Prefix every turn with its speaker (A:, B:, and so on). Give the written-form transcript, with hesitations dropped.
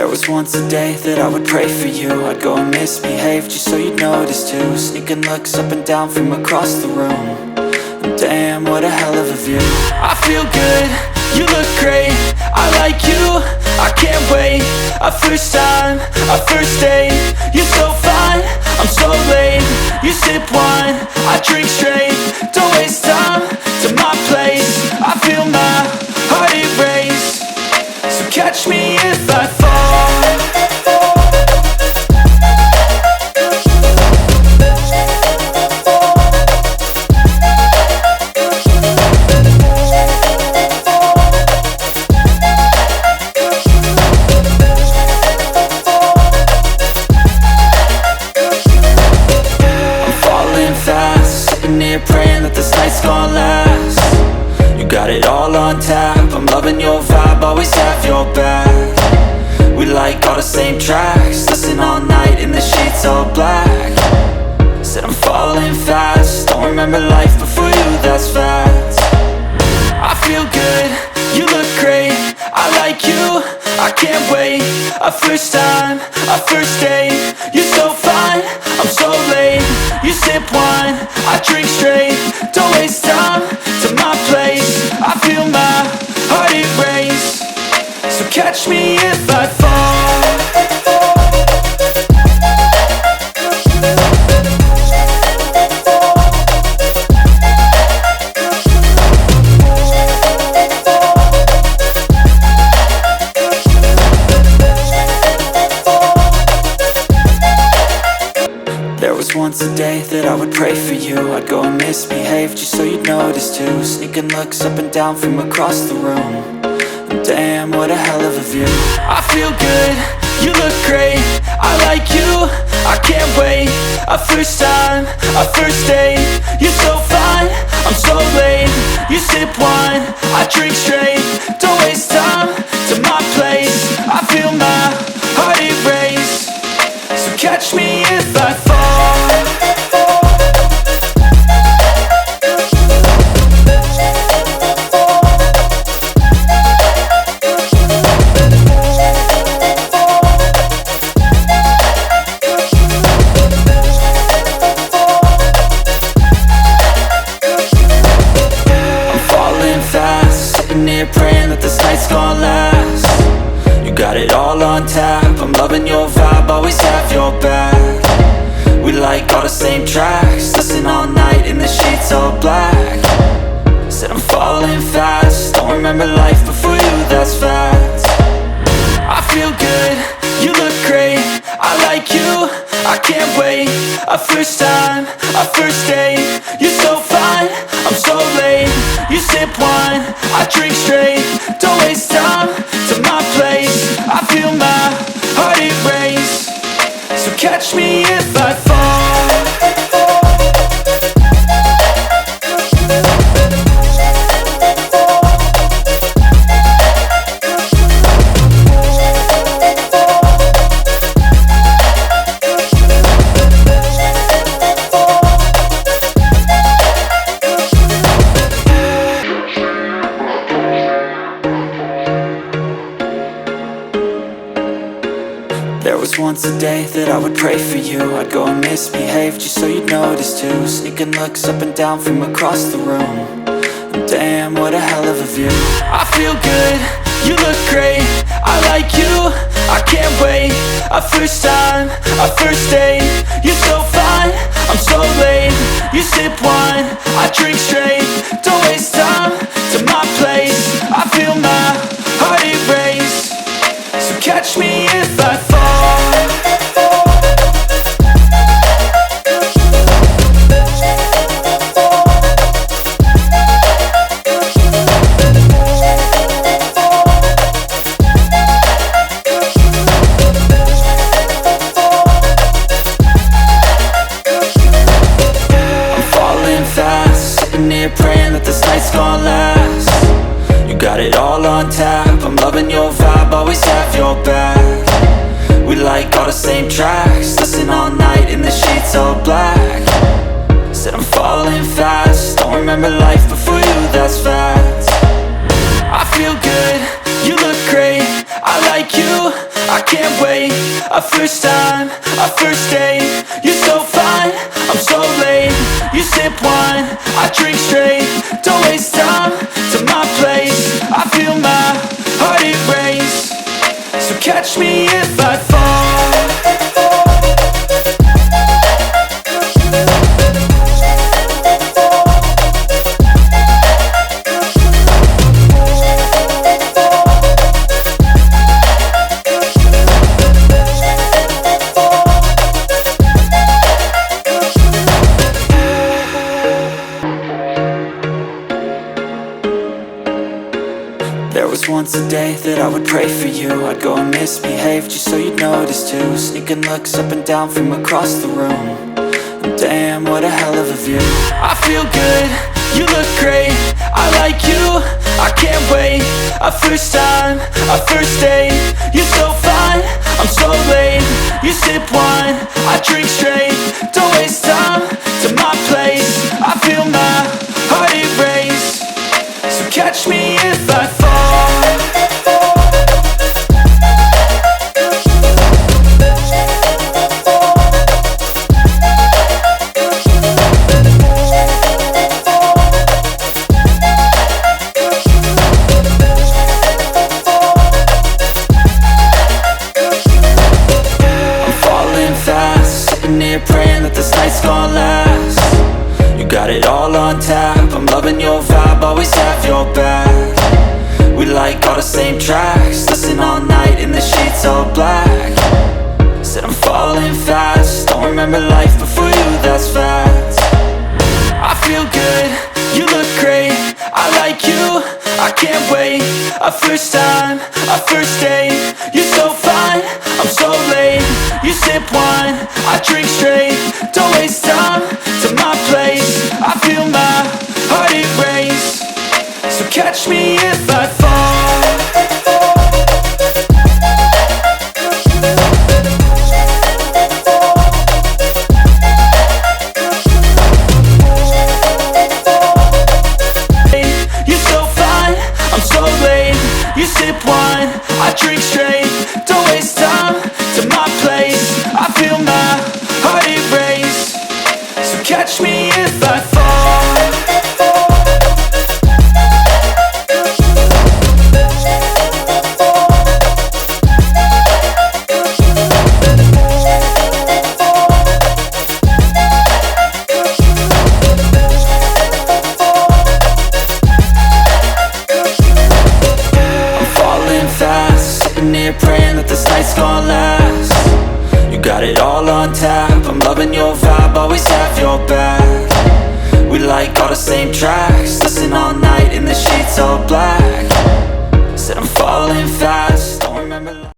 A: There was once a day that I would pray for you. I'd go and misbehave just so you'd notice too. Sneaking looks up and down from across the room. And damn, what a hell of a view. I feel good, you look great, I like you, I can't wait. A first time, a first date. You're so fine, I'm so late. You sip wine, I drink straight. Don't waste time to my place. I feel my heart erase. So catch me if I fall. Praying that this night's gonna last. You got it all on tap, I'm loving your vibe, always have your back. We like all the same tracks, listen all night in the sheets all black. Said I'm falling fast, don't remember life before you, that's facts. I feel good, you look great, I like you, I can't wait. A first time, a first date. You're so fine, I'm so late. You sip wine, I drink straight. Don't waste time to my place. I feel my heart erase. So catch me if I fall. Once a day that I would pray for you. I'd go and misbehave just so you'd notice too. Sneaking looks up and down from across the room. And damn, what a hell of a view. I feel good, you look great, I like you, I can't wait. A first time, a first date. You're so fine, I'm so late. You sip wine, I drink straight. Don't waste time to my place. I feel my heart erase. So catch me if I fall. Praying that this night's gonna last. You got it all on tap, I'm loving your vibe, always have your back. We like all the same tracks, listen all night in the sheets all black. Said I'm falling fast, don't remember life before you, that's facts. I feel good, you look great, I like you, I can't wait. A first time, a first date. You're so fine, I'm so late. You sip wine, I drink straight. Don't waste time to my place. I feel my heart erase. So catch me if I fall. There was once a day that I would pray for you. I'd go and misbehave just so you'd notice too. Sneaking looks up and down from across the room. And damn, what a hell of a view. I feel good, you look great, I like you, I can't wait. A first time, a first date. You're so fine, I'm so late. You sip wine, I drink straight. Don't waste time to my place. I feel my heart erase. So catch me if I fall. Praying that this night's gonna last. You got it all on tap, I'm loving your vibe, always have your back. We like all the same tracks, listen all night in the sheets all black. Said I'm falling fast, don't remember life before you, that's facts. I feel good, you look great, I like you, I can't wait. A first time, a first date. You're so fine, I'm so late. You sip wine, I drink straight. Don't waste time to my place. I feel my heart it race. So catch me if I fall. There was once a day that I would pray for you. I'd go and misbehave just so you'd notice too. Sneaking looks up and down from across the room. And damn, what a hell of a view. I feel good, you look great. I like you, I can't wait. A first time, a first date. You're so fine, I'm so late. You sip wine, I drink straight. Don't waste time to my place. I feel my heart it race. So catch me if I fall. Praying that this night's gonna last. You got it all on tap. I'm loving your vibe, always have your back. We like all the same tracks. Listen all night in the sheets all black. Said I'm falling fast. Don't remember life before you, that's fact. I feel good, you look great. I like you, I can't wait. A first time, a first date. You're so fine, I'm so late. You sip wine, I drink straight. Don't waste time to my place. I feel my heart it race. So catch me if I fall. You sip wine, I drink straight. Don't waste time to my place. I feel my heart it race. So catch me if I fall. Praying that this night's gonna last. You got it all on tap. I'm loving your vibe, always have your back.